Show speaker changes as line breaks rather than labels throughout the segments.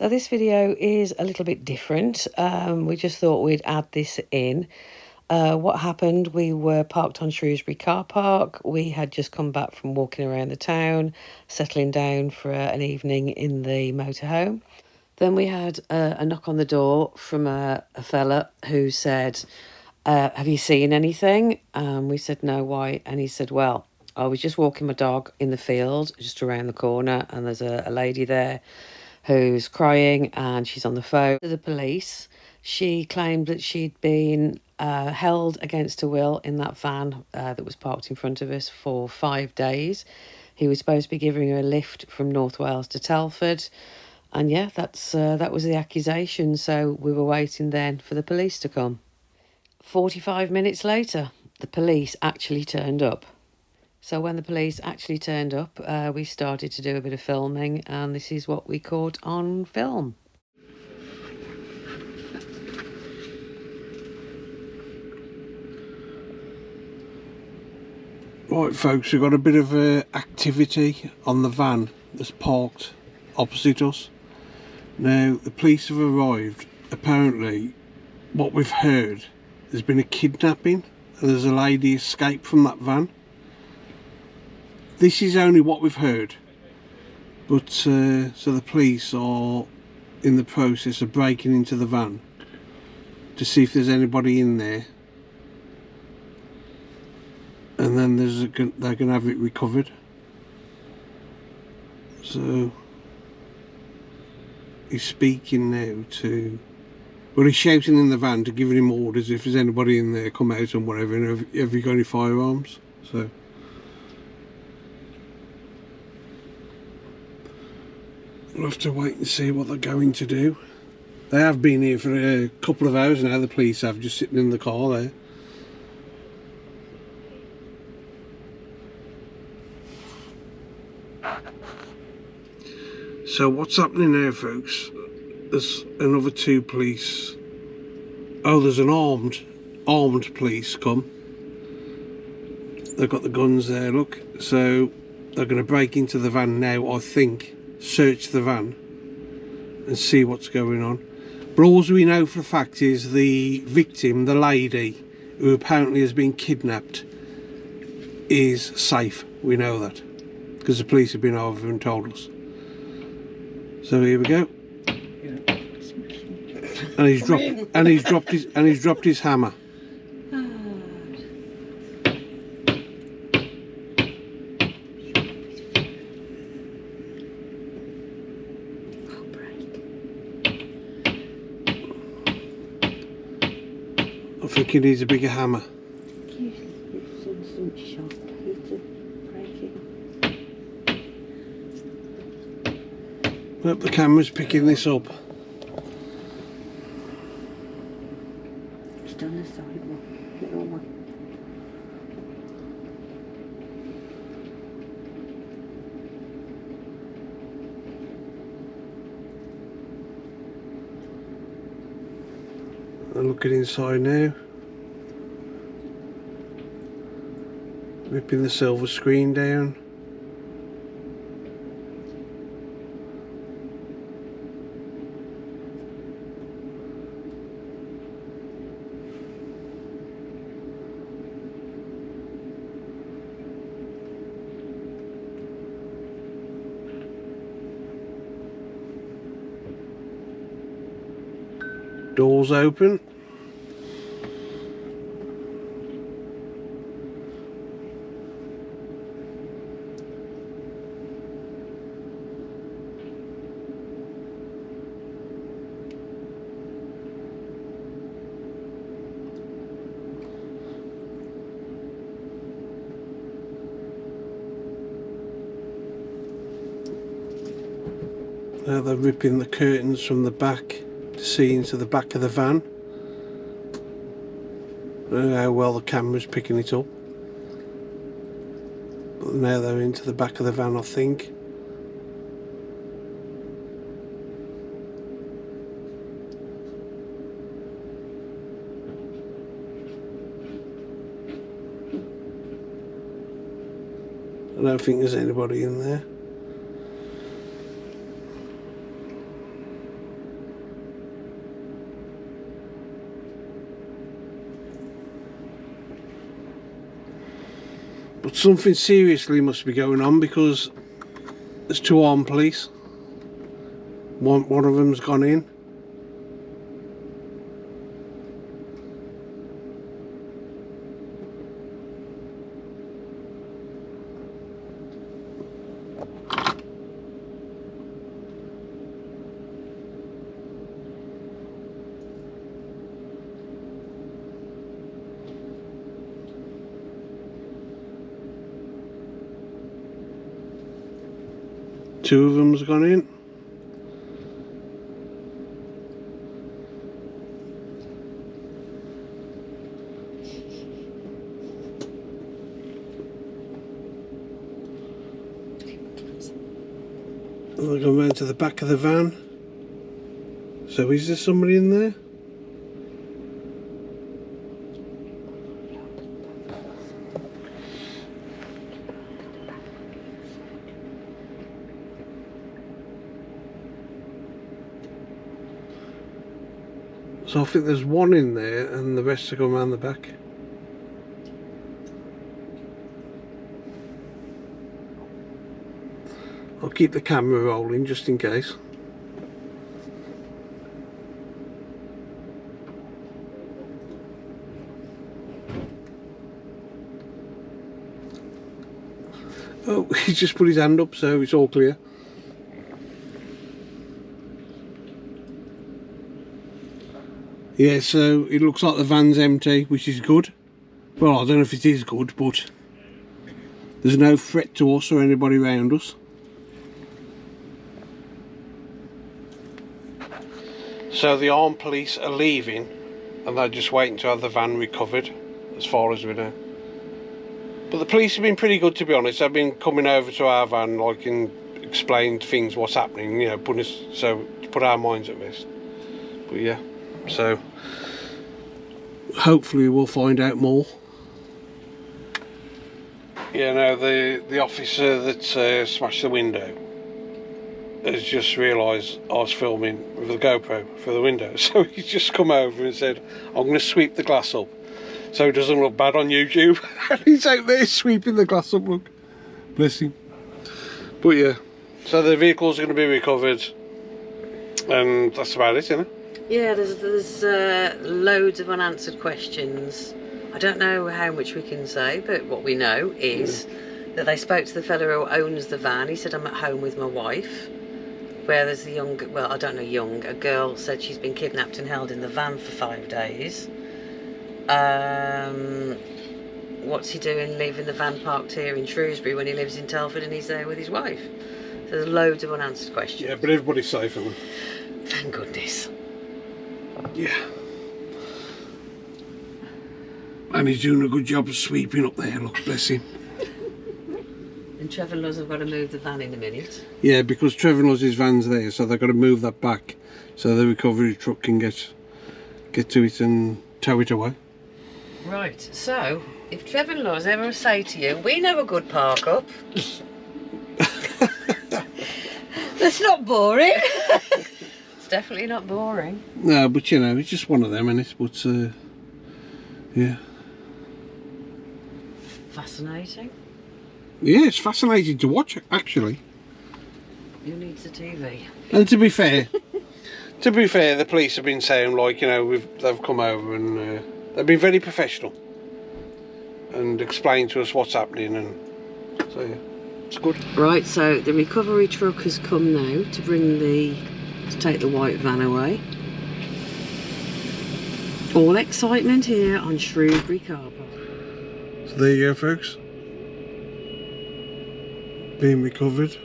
So this video is a little bit different. We just thought we'd add this in. What happened, we were parked on Shrewsbury car park. We had just come back from walking around the town, settling down for an evening in the motorhome. Then we had a knock on the door from a fella who said, have you seen anything? We said, no, why? And he said, well, I was just walking my dog in the field just around the corner, and there's a lady there who's crying, and she's on the phone to the police. She claimed that she'd been held against her will in that van that was parked in front of us for 5 days. He was supposed to be giving her a lift from North Wales to Telford. And yeah, that was the accusation. So we were waiting then for the police to come. 45 minutes later, the police actually turned up. So when the police actually turned up, we started to do a bit of filming, and this is what we caught on film.
Right folks, we've got a bit of activity on the van that's parked opposite us. Now the police have arrived. Apparently what we've heard, there's been a kidnapping and there's a lady escaped from that van. This is only what we've heard, but so the police are in the process of breaking into the van to see if there's anybody in there, and then they're going to have it recovered. So he's speaking now to, well, he's shouting in the van to give him orders if there's anybody in there, come out and whatever, and have you got any firearms? So we'll have to wait and see what they're going to do. They have been here for a couple of hours now, the police have, just sitting in the car there. So what's happening now folks, there's another 2 police. Oh, there's an armed police come. They've got the guns there, look. So they're going to break into the van now, I think, search the van and see what's going on. But all we know for a fact is the victim, the lady who apparently has been kidnapped, is safe. We know that because the police have been over and told us. So here we go. And he's dropped his hammer. I think he needs a bigger hammer. Look, the camera's picking this up.
Just on the sidewalk, little one.
I'm looking inside now. Ripping the silver screen down. Doors open. Now they're ripping the curtains from the back to see into the back of the van. I don't know how well the camera's picking it up. But now they're into the back of the van, I think. I don't think there's anybody in there. But something seriously must be going on, because there's 2 armed police. One of them's gone in. Two of them's gone in. And they're going round to the back of the van. So is there somebody in there? So I think there's one in there and the rest are going around the back. I'll keep the camera rolling just in case. Oh, he just put his hand up, so it's all clear. Yeah, so it looks like the van's empty, which is good. Well, I don't know if it is good, but there's no threat to us or anybody around us. So the armed police are leaving and they're just waiting to have the van recovered, as far as we know. But the police have been pretty good, to be honest. They've been coming over to our van, like, and explain things, what's happening, you know, put us, so to put our minds at rest. But yeah, so hopefully we'll find out more. Yeah, no, the officer that smashed the window has just realised I was filming with the GoPro for the window, so he's just come over and said, I'm going to sweep the glass up so it doesn't look bad on YouTube. And he's out there sweeping the glass up, look. Bless him. But yeah, so the vehicle's going to be recovered, and that's about it, isn't it?
Yeah, there's loads of unanswered questions. I don't know how much we can say, but what we know is that they spoke to the fellow who owns the van. He said, I'm at home with my wife. Where there's a young, well, I don't know young, a girl said she's been kidnapped and held in the van for 5 days. What's he doing leaving the van parked here in Shrewsbury when he lives in Telford and he's there with his wife? So there's loads of unanswered questions.
Yeah, but everybody's safe, isn't they?
Thank goodness.
Yeah. And he's doing a good job of sweeping up there, look, bless him.
And Trevor and Luz have got to move the van in a minute.
Yeah, because Trevor and Luz's van's there, so they've got to move that back so the recovery truck can get to it and tow it away.
Right, so if Trevor and Luz ever say to you, we know a good park up. That's not boring. It's definitely not boring.
No, but you know, it's just one of them, isn't it? But yeah.
Fascinating.
Yeah, it's fascinating to watch, actually.
Who needs a TV?
And to be fair, the police have been saying, like, you know, they've come over and they've been very professional and explained to us what's happening, and so yeah, it's good.
Right, so the recovery truck has come now to take the white van away. All excitement here on Shrewsbury Car Park.
So there you go, folks. Being recovered.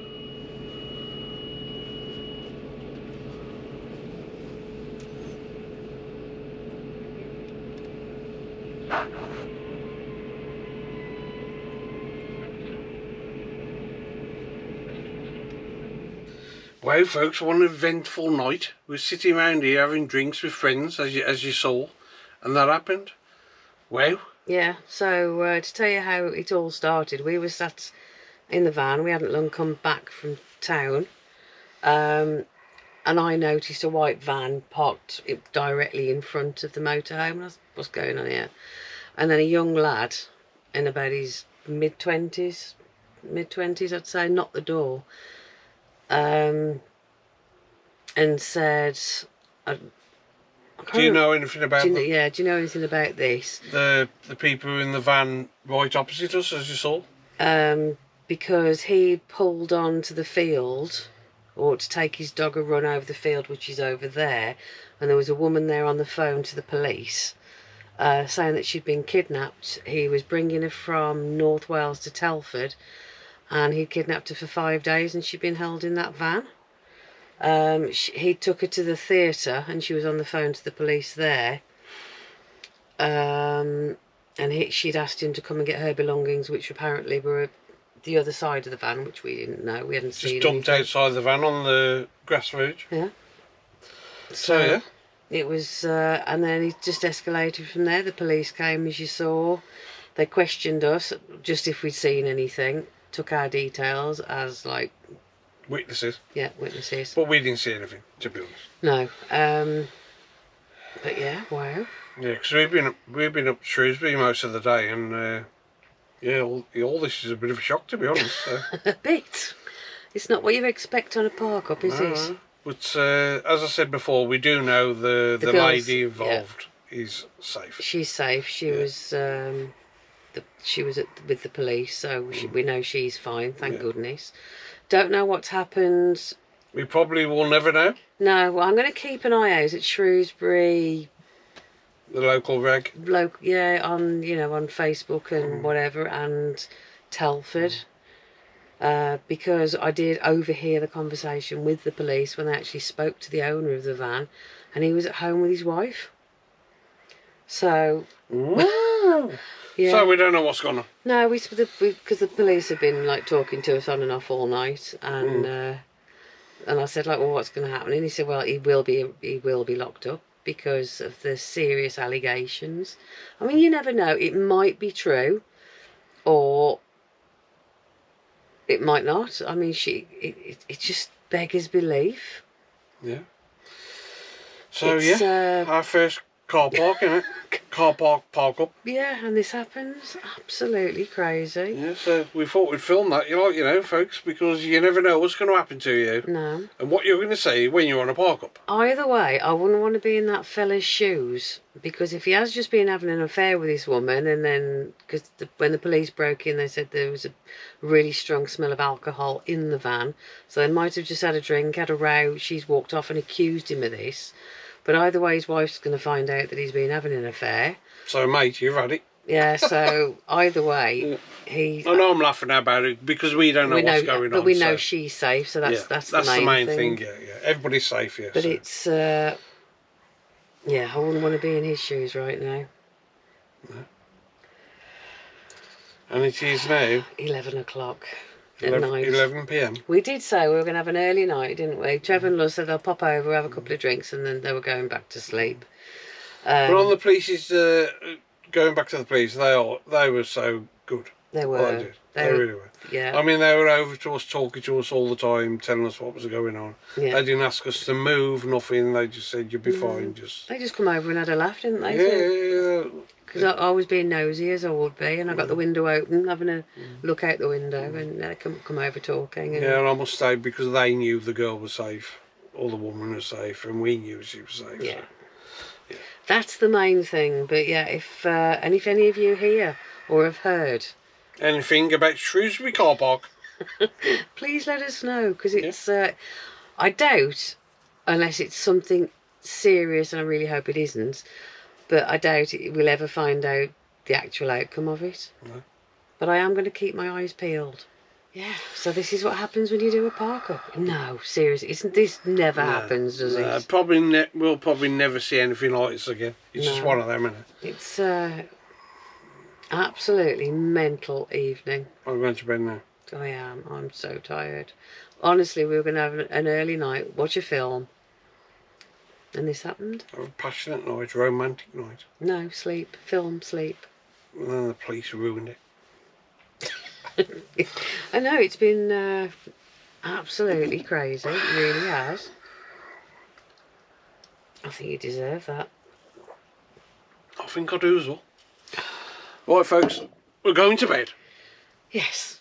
Well, folks, what an eventful night. We're sitting around here having drinks with friends, as you saw, and that happened. Wow.
Yeah, so to tell you how it all started, we were sat in the van. We hadn't long come back from town, and I noticed a white van parked directly in front of the motorhome. I was, what's going on here? And then a young lad in about his mid-20s, I'd say, knocked the door, and said,
do you know anything about
do you know anything about this?
The people in the van right opposite us, as you saw?
Because he pulled on to the field, or to take his dog a run over the field, which is over there, and there was a woman there on the phone to the police, saying that she'd been kidnapped. He was bringing her from North Wales to Telford, and he'd kidnapped her for 5 days, and she'd been held in that van. He took her to the theatre, and she was on the phone to the police there. And she'd asked him to come and get her belongings, which apparently were the other side of the van, which we didn't know. We hadn't seen.
Just dumped outside the van on the grass verge.
Yeah.
So yeah.
It was, and then it just escalated from there. The police came, as you saw. They questioned us, just if we'd seen anything. Took our details as, like...
Witnesses.
Yeah, witnesses.
But we didn't see anything, to be honest.
No. But yeah, wow.
Yeah, because we've been up Shrewsbury most of the day, and yeah, all this is a bit of a shock, to be honest. So.
A bit. It's not what you expect on a park up, is it?
But as I said before, we do know the
girls,
lady involved is safe.
She's safe. She was with the police, so we know she's fine. Thank goodness. Don't know what's happened.
We probably will never know.
No, well, I'm going to keep an eye out at Shrewsbury.
The local reg.
On on Facebook and whatever, and Telford. Because I did overhear the conversation with the police when they actually spoke to the owner of the van, and he was at home with his wife. So, yeah.
So we don't know what's going on.
No, because the police have been like talking to us on and off all night, and I said, like, well, what's going to happen? And he said, well, he will be locked up because of the serious allegations. I mean, you never know; it might be true, or it might not. I mean, it just beggars belief.
Yeah. So our first car park, innit? Car park up.
Yeah, and this happens. Absolutely crazy.
Yeah, so we thought we'd film that, folks, because you never know what's going to happen to you.
No.
And what you're going to say when you're on a park up.
Either way, I wouldn't want to be in that fella's shoes, because if he has just been having an affair with this woman, and then, because when the police broke in, they said there was a really strong smell of alcohol in the van, so they might have just had a drink, had a row, she's walked off and accused him of this. But either way, his wife's going to find out that he's been having an affair.
So, mate, you've had it.
Yeah, so either way,
I know I'm laughing about it because we don't know what's going on.
But we know she's safe, so that's the main thing.
Yeah. Everybody's safe, yeah.
But
so.
it's, I wouldn't want to be in his shoes right now.
No. And it is now
11 o'clock.
11 p.m.
We did say we were going to have an early night, didn't we? Trevor and Luz said they'll pop over, have a couple of drinks, and then they were going back to sleep.
But on the police's, going back to the police, they were so good.
They were.
They really were.
Yeah.
I mean, they were over to us, talking to us all the time, telling us what was going on. Yeah. They didn't ask us to move, nothing. They just said, you'll be fine. They
just come over and had a laugh, didn't they?
Yeah.
Because I was being nosy, as I would be, and I got the window open, having a look out the window, and they come over talking. And
and I must say, because they knew the girl was safe, or the woman was safe, and we knew she was safe.
Yeah.
So,
that's the main thing. But yeah, if any of you hear or have heard
anything about Shrewsbury car park,
please let us know, because it's I doubt, unless it's something serious, and I really hope it isn't, but I doubt we'll ever find out the actual outcome of it.
No.
But I am going to keep my eyes peeled. Yeah, so this is what happens when you do a park up. No, seriously, this never happens, does it?
We'll probably never see anything like this again. It's just one of them, isn't it?
It's absolutely mental evening.
I'm going to bed now.
I am. I'm so tired. Honestly, we were going to have an early night, watch a film, and this happened.
A passionate night, romantic night.
No, sleep, film, sleep.
And then the police ruined it.
I know, it's been absolutely crazy. It really has. I think you deserve that.
I think I do as well. Right, folks, we're going to bed.
Yes.